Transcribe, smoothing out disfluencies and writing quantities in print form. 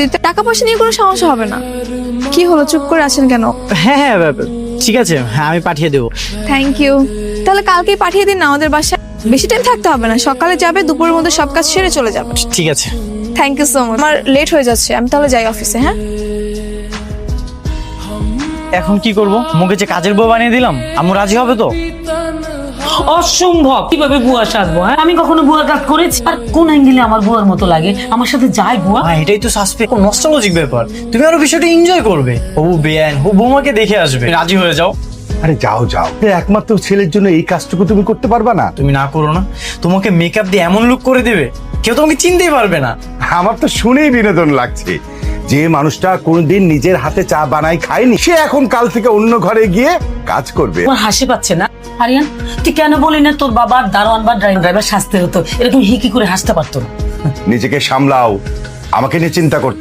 দিতে, টাকা পয়সা নিয়ে কোনো সমস্যা হবে না। কি হলো, চুপ করে আছেন কেন? হ্যাঁ হ্যাঁ ঠিক আছে, হ্যাঁ আমি পাঠিয়ে দেবো। Thank you. তাহলে কালকেই পাঠিয়ে দিন না আমাদের বাসায়। বেশি টাইম থাকতে হবে না, সকালে যাবে, দুপুরের মধ্যে সব কাজ সেরে চলে যাবে। ঠিক আছে। Thank you so much. আমার লেট হয়ে যাচ্ছে, আমি তাহলে যাই অফিসে। হ্যাঁ, এখন কি করব? মুখে যে কাজের বউ বানিয়ে দিলাম, আম্মু রাজি হবে তো? অসম্ভব, কিভাবে বুয়া সাজবো? হ্যাঁ, আমি কখনো বুয়া কাজ করেছি? আর কোন অ্যাঙ্গেলে আমার বুয়ার মতো লাগে? আমার সাথে যায় বুয়া? এটাই তো সাসপেক্ট, নস্টালজিক ব্যাপার। তুমি আরো বিষয়টা এনজয় করবে। ও বেআইন, ও বৌমাকে দেখে আসবে। রাজি হয়ে যাও। আরে যাও যাও, একমাত্র ছেলের জন্য এই কাজটুকু তুমি করতে পারবা না? তুমি না করো না, তোমাকে মেকআপ দিয়ে এমন লুক করে দেবে কেউ তোমাকে চিনতেই পারবে না। আমার তো শুনেই বিনোদন লাগছে। যে মানুষটা কোনোদিন নিজের হাতে চা বানাই খায়নি, সে এখন কাল থেকে অন্য ঘরে গিয়ে কাজ করবে। তোমার হাসি পাচ্ছে না? আরিয়ান, তুই কেন বলি না তোর বাবার দারোয়ান বা ড্রাইভার সাজতে হতো? এরকম হিকি করে হাসতে পারতো না। নিজেকে সামলাও, আমাকে নিয়ে চিন্তা করতে